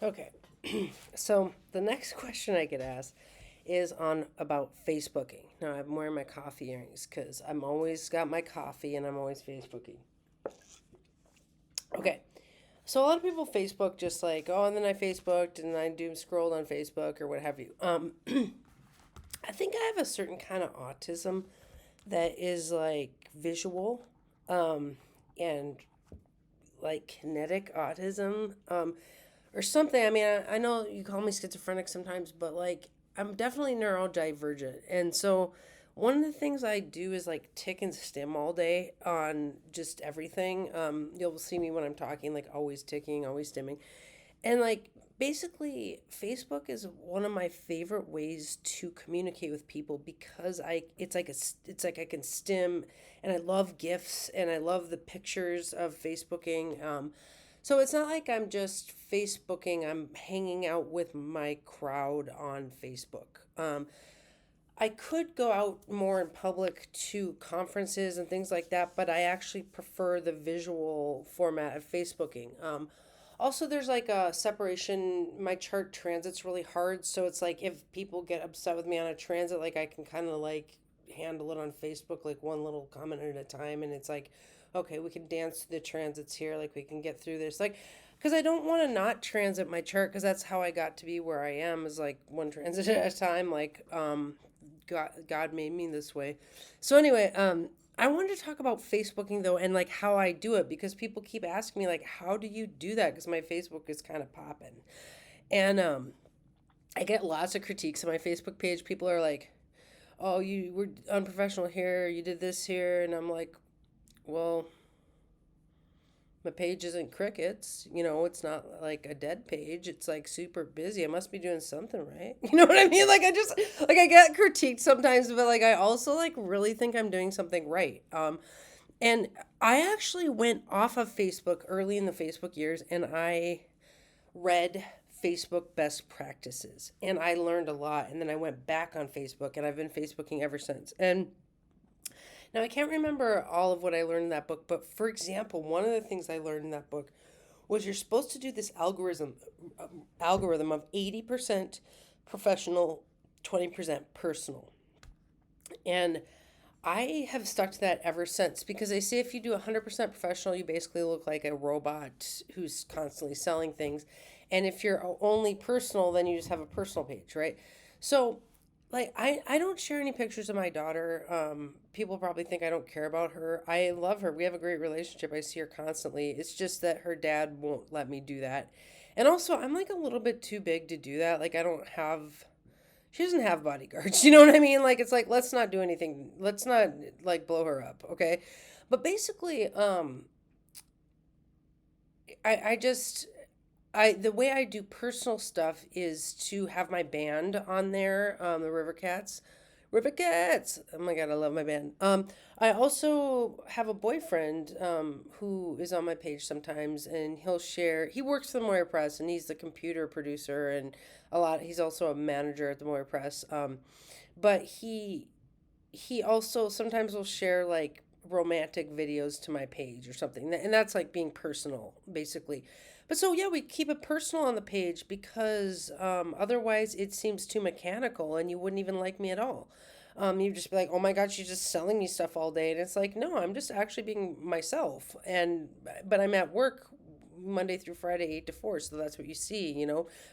Okay. So the next question I get asked is on about Facebooking. Now I'm wearing my coffee earrings because I'm always got my coffee and I'm always Facebooking. Okay. So a lot of people Facebook just like, oh, and then I Facebooked and I doom scrolled on Facebook or what have you. I think I have a certain kind of autism that is like visual, and like kinetic autism. Or something. I mean, I know you call me schizophrenic sometimes, but like I'm definitely neurodivergent. And so one of the things I do is like tick and stim all day on just everything. You'll see me when I'm talking, like always ticking, always stimming. And like basically Facebook is one of my favorite ways to communicate with people because it's like I can stim and I love gifs and I love the pictures of Facebooking. So it's not like I'm just Facebooking, I'm hanging out with my crowd on Facebook. I could go out more in public to conferences and things like that, but I actually prefer the visual format of Facebooking. Also, there's like a separation. My chart transit's really hard, so it's like if people get upset with me on a transit, like I can kind of like handle it on Facebook, like one little comment at a time, and it's like, okay, we can dance through the transits here, like we can get through this, like, because I don't want to not transit my chart, because that's how I got to be where I am, is like one transit at a time, like God made me this way. So anyway, I wanted to talk about Facebooking though, and like how I do it because people keep asking me like, how do you do that? Because my Facebook is kind of popping, and I get lots of critiques on my Facebook page. People are like, "Oh, you were unprofessional here. You did this here," and I'm like, "Well, my page isn't crickets. It's not like a dead page. It's like super busy. I must be doing something right." You know what I mean? Like I just like I get critiqued sometimes, but like I also like really think I'm doing something right. And I actually went off of Facebook early in the Facebook years and I read Facebook best practices and I learned a lot and then I went back on Facebook and I've been Facebooking ever since. And now, I can't remember all of what I learned in that book, but for example, one of the things I learned in that book was you're supposed to do this algorithm of 80% professional, 20% personal. And I have stuck to that ever since because they say if you do 100% professional, you basically look like a robot who's constantly selling things. And if you're only personal, then you just have a personal page, right? So, like, I don't share any pictures of my daughter. People probably think I don't care about her. I love her. We have a great relationship. I see her constantly. It's just that her dad won't let me do that. And also, I'm like a little bit too big to do that. Like, I don't have she doesn't have bodyguards. You know what I mean? Like it's like let's not do anything. Let's not like blow her up, okay? But basically, I just I the way I do personal stuff is to have my band on there, the River Cats. River Cats. Oh my god, I love my band. I also have a boyfriend who is on my page sometimes, and he'll share. He works for the Moira Press, and he's the computer producer, and a lot. He's also a manager at the Moira Press. But he also sometimes will share like romantic videos to my page or something, and that's like being personal, basically. But so yeah, we keep it personal on the page because otherwise it seems too mechanical, and you wouldn't even like me at all. You'd just be like, "Oh my God, she's just selling me stuff all day," and it's like, no, I'm just actually being myself, and but I'm at work Monday through Friday, 8 to 4, so that's what you see.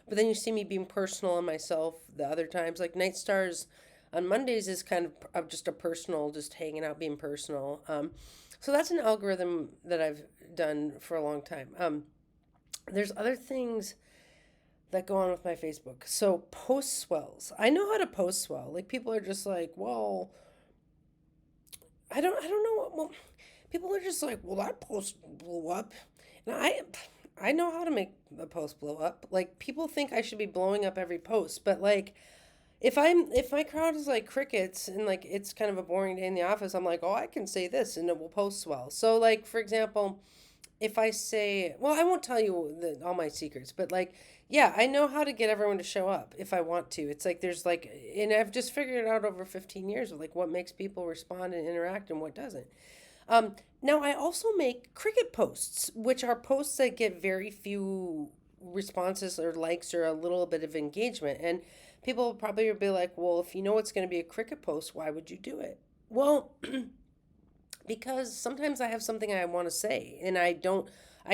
But then you see me being personal on myself the other times, like Night Stars on Mondays is kind of just a personal, just hanging out, being personal. So that's an algorithm that I've done for a long time. There's other things that go on with my Facebook. So post swells. I know how to post swell. Like people are just like, well, I don't know. Well, people are just like, well, that post blew up, and I know how to make a post blow up. Like people think I should be blowing up every post, but like if my crowd is like crickets and like it's kind of a boring day in the office, I'm like, oh, I can say this and it will post well. So like for example, if I say, well, I won't tell you all my secrets, but like, yeah, I know how to get everyone to show up if I want to. It's like there's like, and I've just figured it out over 15 years of like what makes people respond and interact and what doesn't. Now, I also make cricket posts, which are posts that get very few responses or likes or a little bit of engagement. And people will probably be like, well, if you know it's going to be a cricket post, why would you do it? Well, because sometimes I have something I want to say and I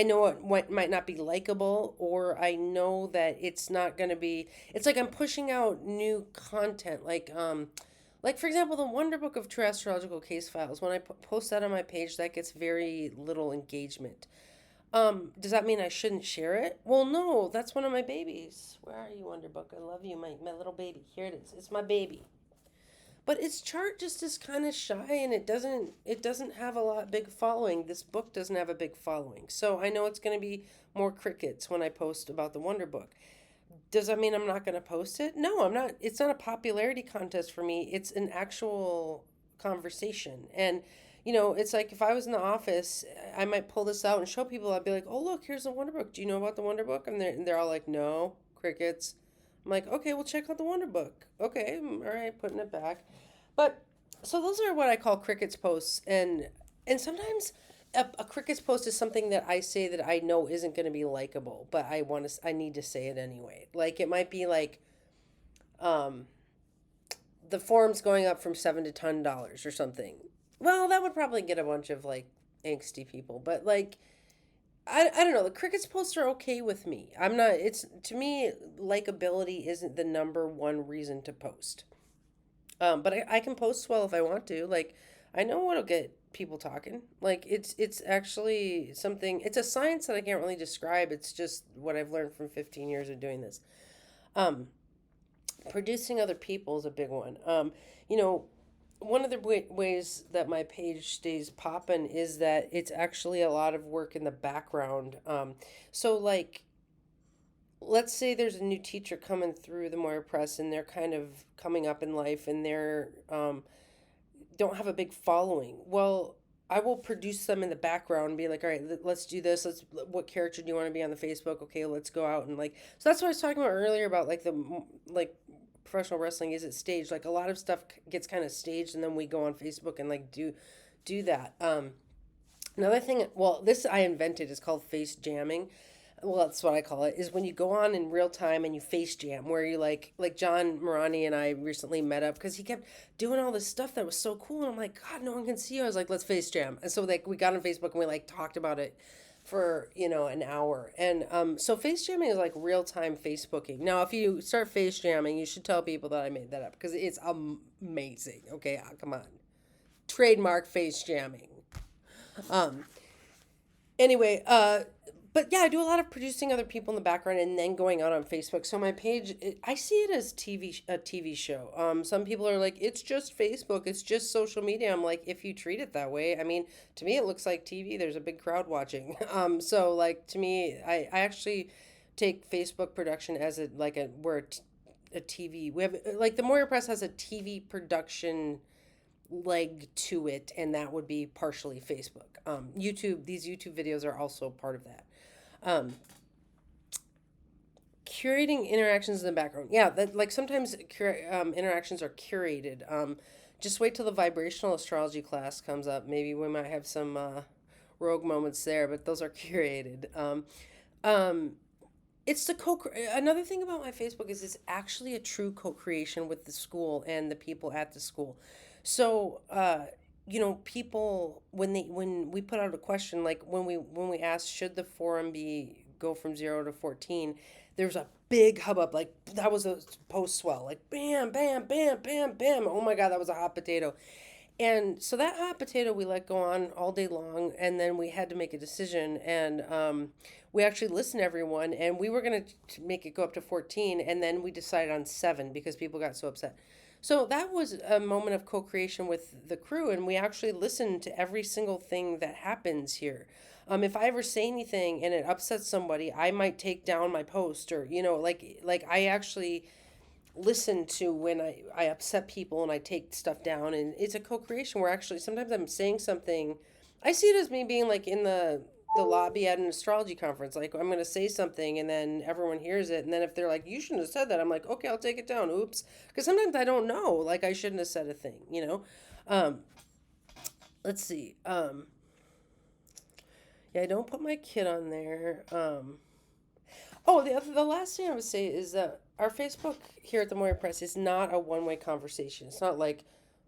know what might not be likable, or I know that it's not going to be, it's like I'm pushing out new content. Like for example, the Wonder Book of True Astrological Case Files, when I post that on my page, that gets very little engagement. Does that mean I shouldn't share it? Well, no, that's one of my babies. Where are you, Wonder Book? I love you, my little baby. Here it is. It's my baby. But its chart just is kind of shy, and it doesn't have a lot big following. This book doesn't have a big following. So I know it's going to be more crickets when I post about the Wonder Book. Does that mean I'm not going to post it? No, I'm not. It's not a popularity contest for me. It's an actual conversation. And it's like if I was in the office, I might pull this out and show people. I'd be like, "Oh, look, here's the Wonder Book. Do you know about the Wonder Book?" And they're all like, "No, crickets." I'm like, "Okay, well, check out the Wonder Book." Okay, all right, putting it back. But so those are what I call crickets posts, and sometimes a crickets post is something that I say that I know isn't going to be likable, but I need to say it anyway. Like it might be like, um, the forum's going up from $7 to $10 or something. Well, that would probably get a bunch of like angsty people, but like I don't know. The crickets posts are okay with me. I'm not. It's to me likability isn't the number one reason to post. But I can post well if I want to. Like, I know what'll get people talking. Like, it's actually something. It's a science that I can't really describe. It's just what I've learned from 15 years of doing this. Um, Producing other people is a big one. You know, one of the ways that my page stays popping is that it's actually a lot of work in the background. So like let's say there's a new teacher coming through the Moira Press and they're kind of coming up in life and they're don't have a big following. Well, I will produce them in the background and be like, all right, let's do this. What character do you want to be on the Facebook? Okay, let's go out and like, so that's what I was talking about earlier about like like professional wrestling is it staged? Like a lot of stuff gets kind of staged and then we go on Facebook and like do that. Another thing, well, this I invented is called face jamming. Well, that's what I call it, is when you go on in real time and you face jam, where you like John Morani and I recently met up because he kept doing all this stuff that was so cool. And I'm like, God, no one can see you. I was like, let's face jam. And so like we got on Facebook and we like talked about it for, an hour. And so face jamming is like real time Facebooking. Now, if you start face jamming, you should tell people that I made that up because it's amazing. Okay, come on. Trademark face jamming. Um, anyway, but yeah, I do a lot of producing other people in the background and then going out on Facebook. So my page, I see it as a TV show. Some people are like, it's just Facebook, it's just social media. I'm like, if you treat it that way, I mean, to me, it looks like TV. There's a big crowd watching. So like to me, I actually take Facebook production as a TV. We have like the Moira Press has a TV production leg to it, and that would be partially Facebook. These YouTube videos are also part of that. Um, Curating interactions in the background. Yeah, that like sometimes interactions are curated. Just wait till the vibrational astrology class comes up. Maybe we might have some rogue moments there, but those are curated. Um, it's the co. Another thing about my Facebook is it's actually a true co-creation with the school and the people at the school. So, people when we put out a question, like when we asked should the forum be go from 0 to 14, there's a big hubbub. Like that was a post swell. Like bam, bam, bam, bam, bam. Oh my God, that was a hot potato. And so that hot potato we let go on all day long, and then we had to make a decision, and we actually listened to everyone, and we were gonna make it go up to 14, and then we decided on 7 because people got so upset. So that was a moment of co-creation with the crew, and we actually listened to every single thing that happens here. If I ever say anything and it upsets somebody, I might take down my post, or like I actually listen to when I upset people and I take stuff down, and it's a co-creation where actually sometimes I'm saying something. I see it as me being like in the lobby at an astrology conference. Like I'm gonna say something and then everyone hears it, and then if they're like, you shouldn't have said that, I'm like, okay, I'll take it down. Oops. Because sometimes I don't know. Like I shouldn't have said a thing. Um, let's see. Yeah, I don't put my kid on there. Oh, the last thing I would say is that our Facebook here at the Moira Press is not a one-way conversation. It's not like,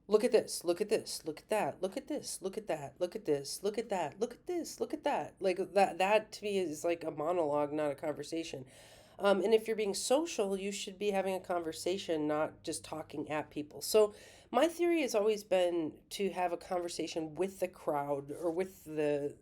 look at this, look at this, look at that, look at this, look at that, look at this, look at that, look at this, look at that. Like that to me is like a monologue, not a conversation. And if you're being social, you should be having a conversation, not just talking at people. So my theory has always been to have a conversation with the crowd or with the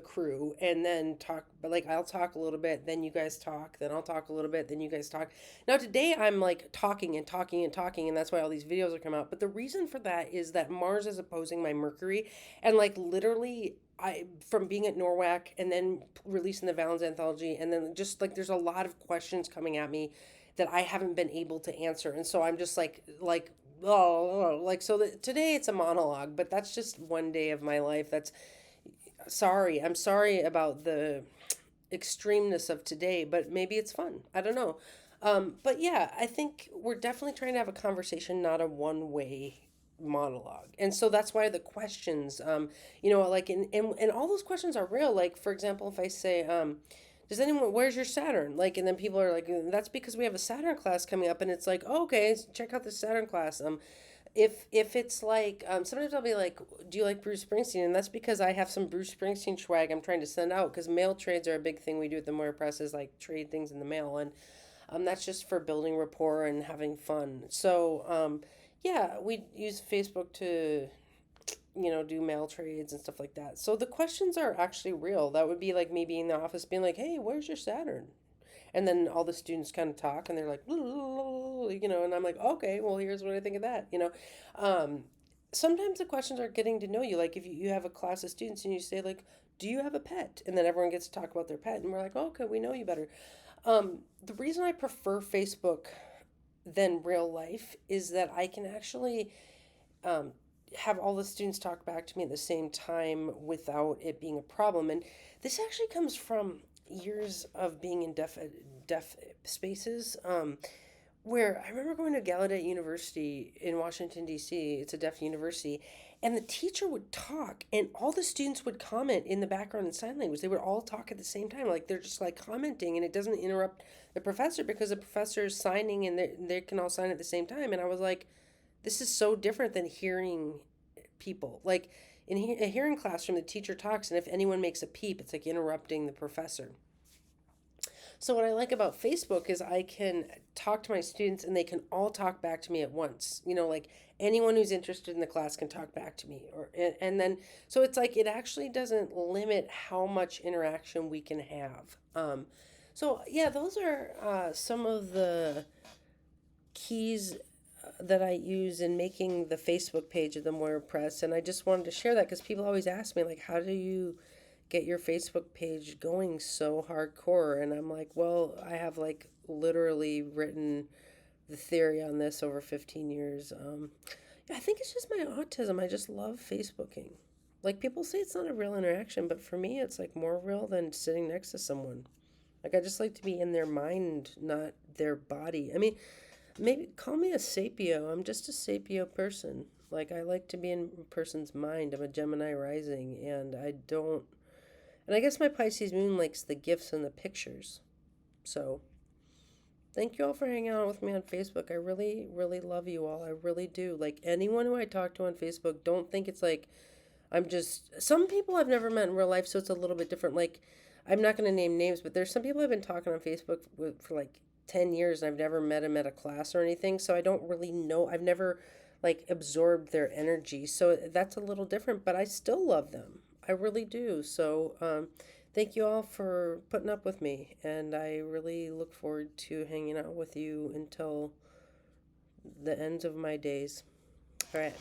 crew and then talk, but like I'll talk a little bit, then you guys talk, then I'll talk a little bit, then you guys talk. Now today I'm like talking and talking and talking, and that's why all these videos are coming out. But the reason for that is that Mars is opposing my Mercury, and like literally I, from being at NORWAC and then releasing the Valens anthology, and then just like there's a lot of questions coming at me that I haven't been able to answer, and so I'm just like oh, like so that today it's a monologue, but that's just one day of my life. That's sorry. I'm sorry about the extremeness of today, but maybe it's fun. I don't know. But yeah, I think we're definitely trying to have a conversation, not a one way monologue. And so that's why the questions, like, and all those questions are real. Like, for example, if I say, does anyone, where's your Saturn? Like, and then people are like, that's because we have a Saturn class coming up. And it's like, oh, okay, check out the Saturn class. If it's like sometimes I'll be like, do you like Bruce Springsteen? And that's because I have some Bruce Springsteen swag I'm trying to send out, because mail trades are a big thing we do at the Moira Press, is like trade things in the mail, and that's just for building rapport and having fun. So yeah, we use Facebook to do mail trades and stuff like that. So the questions are actually real. That would be like me being in the office being like, hey, where's your Saturn? And then all the students kind of talk and they're like, and I'm like, okay, well, here's what I think of that. Sometimes the questions are getting to know you. Like if you have a class of students and you say like, do you have a pet? And then everyone gets to talk about their pet, and we're like, oh, okay, we know you better. The reason I prefer Facebook than real life is that I can actually um, have all the students talk back to me at the same time without it being a problem. And this actually comes from years of being in deaf spaces. Where I remember going to Gallaudet University in Washington, D.C. It's a deaf university. And the teacher would talk, and all the students would comment in the background in sign language. They would all talk at the same time. Like they're just like commenting, and it doesn't interrupt the professor because the professor is signing and they can all sign at the same time. And I was like, this is so different than hearing people. Like in a hearing classroom, the teacher talks, and if anyone makes a peep, it's like interrupting the professor. So what I like about Facebook is I can talk to my students and they can all talk back to me at once. Like anyone who's interested in the class can talk back to me, or and then so it's like it actually doesn't limit how much interaction we can have. So yeah, those are some of the keys that I use in making the Facebook page of the Moira Press, and I just wanted to share that because people always ask me like, how do you get your Facebook page going so hardcore? And I'm like, well, I have like literally written the theory on this over 15 years. I think it's just my autism. I just love Facebooking. Like people say it's not a real interaction, but for me, it's like more real than sitting next to someone. Like I just like to be in their mind, not their body. I mean, maybe call me a sapio. I'm just a sapio person. Like I like to be in a person's mind. I'm a Gemini rising, and I guess my Pisces moon likes the gifts and the pictures. So, thank you all for hanging out with me on Facebook. I really, really love you all. I really do. Like, anyone who I talk to on Facebook, don't think it's like some people I've never met in real life, so it's a little bit different. Like, I'm not going to name names, but there's some people I've been talking on Facebook with for like 10 years, and I've never met them at a class or anything, so I don't really know. I've never, like, absorbed their energy, so that's a little different, but I still love them. I really do. So, thank you all for putting up with me, and I really look forward to hanging out with you until the ends of my days. All right.